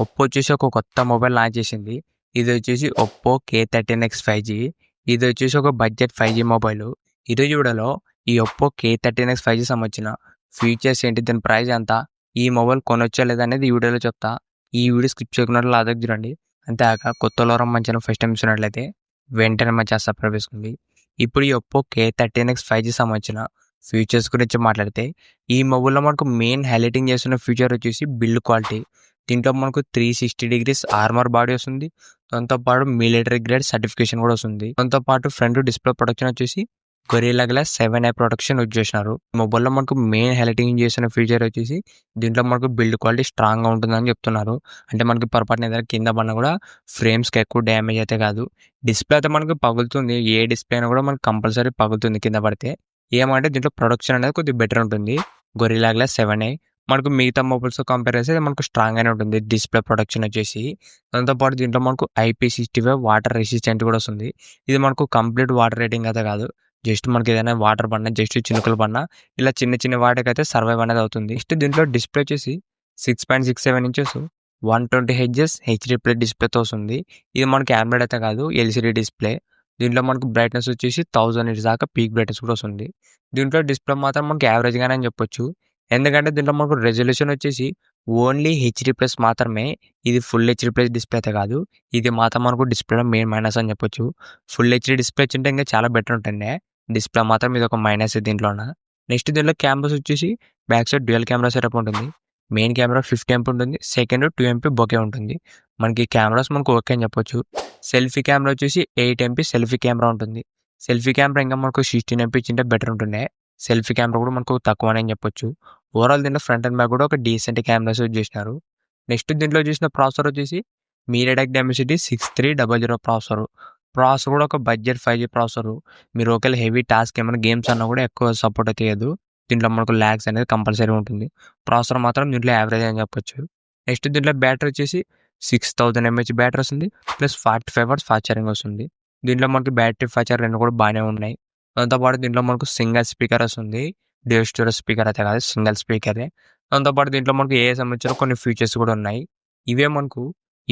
Oppo వచ్చేసి ఒక కొత్త మొబైల్ లాంచ్ చేసింది. ఇది వచ్చేసి ఒప్పో K13X 5G. ఇది వచ్చేసి ఒక బడ్జెట్ 5G మొబైల్. ఈరోజు వీడియోలో ఈ ఒప్పో K13X 5G సంబంధించిన ఫీచర్స్ ఏంటి, దాని ప్రైస్ ఎంత, ఈ మొబైల్ కొనొచ్చా లేదా అనేది ఈ వీడియోలో చెప్తా. ఈ వీడియో స్కిప్ చేయకుండా లాదకు చూడండి. అంతేకాక కొత్తలో మంచిగా ఫస్ట్ టైం చూసినట్లయితే వెంటనే మంచిగా సబ్స్క్రైబ్ చేసుకోండి. ఇప్పుడు ఈ ఒప్పో K13X 5G సంబంధించిన ఫీచర్స్ గురించి మాట్లాడితే, ఈ మొబైల్లో మనకు మెయిన్ హైలైటింగ్ చేస్తున్న ఫీచర్ వచ్చేసి బిల్డ్ క్వాలిటీ. దీంట్లో మనకు 360 డిగ్రీస్ ఆర్మర్ బాడీ వస్తుంది. దాంతోపాటు మిలిటరీ గ్రేడ్ సర్టిఫికేషన్ కూడా వస్తుంది. దాంతోపాటు ఫ్రంట్ డిస్ప్లే ప్రొటెక్షన్ వచ్చేసి Gorilla Glass 7i protection use చేసినారు. మొబైల్లో మనకు మెయిన్ హైలైటింగ్ చేసిన ఫీచర్ వచ్చేసి దీంట్లో మనకు బిల్డ్ క్వాలిటీ స్ట్రాంగ్గా ఉంటుందని చెప్తున్నారు. అంటే మనకి పొరపాటున ఏదైనా కింద పడినా కూడా ఫ్రేమ్స్కి ఎక్కువ డ్యామేజ్ అయితే కాదు. డిస్ప్లే అయితే మనకు పగులుతుంది. ఏ డిస్ప్లే అయినా కూడా మనకు కంపల్సరీ పగులుతుంది కింద పడితే. ఏమంటే దీంట్లో ప్రొడక్షన్ అనేది కొద్దిగా బెటర్ ఉంటుంది. గొరిల్లా గ్లాస్ 7i మనకు మిగతా మొబైల్స్ కంపేర్ చేస్తే మనకు స్ట్రాంగ్గానే ఉంటుంది డిస్ప్లే ప్రొడక్షన్ వచ్చేసి. దాంతోపాటు దీంట్లో మనకు IP65 వాటర్ రెసిస్టెంట్ కూడా వస్తుంది. ఇది మనకు కంప్లీట్ వాటర్ రేటింగ్ అయితే కాదు. జస్ట్ మనకి ఏదైనా వాటర్ పడినా, జస్ట్ చినుకులు పడినా ఇలా చిన్న చిన్న వాటికైతే సర్వైవ్ అనేది అవుతుంది. నెక్స్ట్ దీంట్లో డిస్ప్లే వచ్చేసి 6.67 ఇంచెస్ 120 Hz HD+ డిస్ప్లేతో వస్తుంది. ఇది మనకి ఆండ్రాయిడ్ అయితే కాదు, LCD డిస్ప్లే. దీంట్లో మనకు బ్రైట్నెస్ వచ్చేసి 1000 nits దాకా పీక్ బ్రైట్నెస్ కూడా వస్తుంది. దీంట్లో డిస్ప్లే మాత్రం మనకి యావరేజ్గానే అని చెప్పొచ్చు. ఎందుకంటే దీంట్లో మనకు రెజల్యూషన్ వచ్చేసి ఓన్లీ HD+ మాత్రమే. ఇది ఫుల్ HD+ డిస్ప్లే అయితే కాదు. ఇది మాత్రం మనకు డిస్ప్లేలో మెయిన్ మైనస్ అని చెప్పొచ్చు. ఫుల్ HD డిస్ప్లే వచ్చింటే ఇంకా చాలా బెటర్ ఉంటుండే. డిస్ప్లే మాత్రం ఇది ఒక మైనస్ దీంట్లోన. నెక్స్ట్ దీంట్లో కెమెరాస్ వచ్చేసి back side dual camera setup ఉంటుంది. మెయిన్ కెమెరా 50 MP ఉంటుంది. సెకండ్ 2 MP బొకే ఉంటుంది. మనకి కెమెరాస్ మనకు ఓకే అని చెప్పొచ్చు. సెల్ఫీ కెమెరా వచ్చేసి 8 MP సెల్ఫీ కెమెరా ఉంటుంది. సెల్ఫీ కెమెరా ఇంకా మనకు 16 MP ఇచ్చింటే బెటర్ ఉంటుండే. సెల్ఫీ కెమెరా కూడా మనకు తక్కువనే అని చెప్పొచ్చు. ఓవరాల్ దీంట్లో ఫ్రంట్ అండ్ బ్యాక్ కూడా ఒక డీసెంట్ కెమెరాస్ యూజ్ చేసినారు. నెక్స్ట్ దీంట్లో చూసిన ప్రాసెసర్ వచ్చేసి మీడియాటెక్ డైమెన్సిటీ 6300 ప్రాసెసర్ కూడా ఒక బడ్జెట్ 5G ప్రాసెసర్. మీరు ఒకవేళ హెవీ టాస్క్ ఏమైనా గేమ్స్ అన్నా కూడా ఎక్కువ సపోర్ట్ అయితే చేయదు. దీంట్లో మనకు ల్యాగ్స్ అనేది కంపల్సరీ ఉంటుంది. ప్రాసెసర్ మాత్రం దీంట్లో యావరేజ్ అని చెప్పొచ్చు. నెక్స్ట్ దీంట్లో బ్యాటరీ వచ్చేసి 6000 mAh బ్యాటరీ వస్తుంది. ప్లస్ 45 watts ఫాస్ట్ ఛార్జింగ్ వస్తుంది. దీంట్లో మనకి బ్యాటరీ ఫీచర్ రెండు కూడా బాగానే ఉన్నాయి. దాంతోపాటు దీంట్లో మనకు సింగిల్ స్పీకర్ వస్తుంది. డ్యూయల్ స్టోరేజ్ స్పీకర్ అయితే కాదు, సింగిల్ స్పీకరే. దాంతోపాటు దీంట్లో మనకు ఏ సంబంధించిన కొన్ని ఫీచర్స్ కూడా ఉన్నాయి. ఇవే మనకు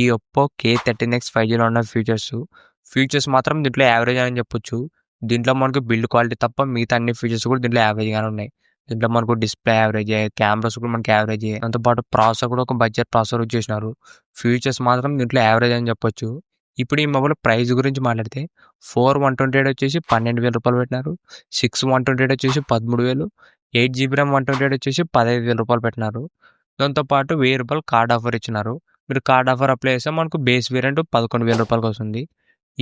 ఈ ఒప్పో K13X 5Gలో ఉన్న ఫీచర్స్ మాత్రం దీంట్లో యావరేజ్ అని చెప్పొచ్చు. దీంట్లో మనకు బిల్డ్ క్వాలిటీ తప్ప మిగతా అన్ని ఫీచర్స్ కూడా దీంట్లో యావరేజ్గానే ఉన్నాయి. దీంట్లో మనకు డిస్ప్లే యావరేజ్, కెమెరాస్ కూడా మనకి యావరేజ్. దాంతోపాటు ప్రాసెసర్ కూడా ఒక బడ్జెట్ ప్రాసెసర్ యూజ్ చేసినారు. ఫీచర్స్ మాత్రం దీంట్లో యావరేజ్ అని చెప్పొచ్చు. ఇప్పుడు ఈ మొబైల్ ప్రైస్ గురించి మాట్లాడితే 4128 వచ్చేసి 12,000 రూపాయలు పెట్టినారు. 6128 వచ్చేసి 13,000. 8GB RAM 128 వచ్చేసి 15,000 రూపాయలు పెట్టినారు. దాంతోపాటు 1000 రూపాయలు కార్డ్ ఆఫర్ ఇచ్చినారు. మీరు కార్డ్ ఆఫర్ అప్లై చేస్తే మనకు బేస్ వేరియంట్ 11,000 రూపాయలకి వస్తుంది.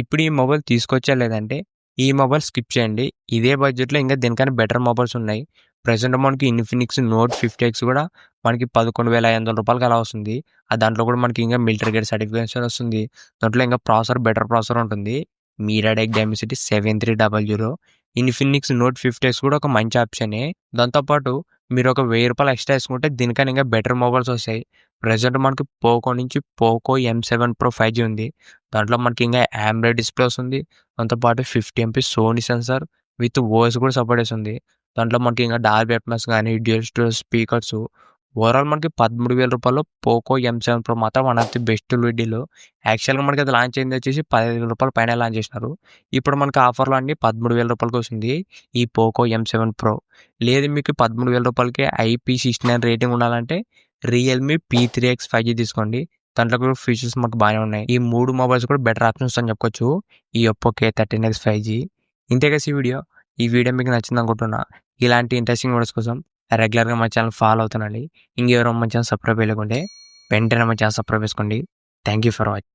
ఇప్పుడు ఈ మొబైల్ తీసుకొచ్చా లేదంటే ఈ మొబైల్ స్కిప్ చేయండి. ఇదే బడ్జెట్లో ఇంకా దీనికన్నా బెటర్ మొబైల్స్ ఉన్నాయి. ప్రెసెంట్ మనకి ఇన్ఫినిక్స్ నోట్ 50X కూడా మనకి 11,500 రూపాయలకి అలా వస్తుంది. దాంట్లో కూడా మనకి ఇంకా మిలిటరీ గ్రేడ్ సర్టిఫికేషన్ వస్తుంది. దాంట్లో ఇంకా బెటర్ ప్రాసెసర్ ఉంటుంది. MediaTek Dimensity 7300. Infinix note 50X కూడా ఒక మంచి ఆప్షనే. దాంతోపాటు మీరు ఒక 1000 రూపాయలు ఎక్స్ట్రా వేసుకుంటే దీనికన్నా ఇంకా బెటర్ మొబైల్స్ వస్తాయి. ప్రెసెంట్ మనకి పోకో నుంచి పోకో M7 Pro 5G ఉంది. దాంట్లో మనకి ఇంకా ఆండ్రాయిడ్ డిస్ప్లే వస్తుంది. దాంతోపాటు 50 MP Sony sensor with OS కూడా సపోర్ట్ చేస్తుంది. దాంట్లో మనకి ఇంకా డాల్బీ అట్మాస్ కానీ డ్యూయల్ స్టోరేజ్ స్పీకర్స్. ఓవరాల్ మనకి 13,000 రూపాయలు పోకో M7 Pro మాత్రం వన్ ఆఫ్ ది బెస్ట్ వీడియోలో. యాక్చువల్గా మనకి అది లాంచ్ అయింది వచ్చేసి 15,000 రూపాయల పైన లాంచ్ చేసినారు. ఇప్పుడు మనకి ఆఫర్లో అన్ని 13,000 రూపాయలకి వస్తుంది ఈ పోకో M7 Pro. లేదు మీకు 13,000 రూపాయలకి IP69 రేటింగ్ ఉండాలంటే రియల్మీ P3X 5G తీసుకోండి. దాంట్లో కూడా ఫీచర్స్ మాకు బాగానే ఉన్నాయి. ఈ 3 మొబైల్స్ కూడా బెటర్ ఆప్షన్స్ అని చెప్పొచ్చు ఈ ఒప్పో K13X 5G. ఇంతేగా ఈ వీడియో మీకు నచ్చింది అనుకుంటున్నా. ఇలాంటి ఇంట్రెస్టింగ్ వీడియోస్ కోసం రెగ్యులర్గా మా ఛానల్ ఫాలో అవుతానండి. ఇంకెవరో మా ఛానల్ సబ్స్క్రైబ్ చేయలేకుంటే వెంటనే మా ఛానల్ సబ్స్క్రైబ్ చేసుకోండి. Thank you for watching.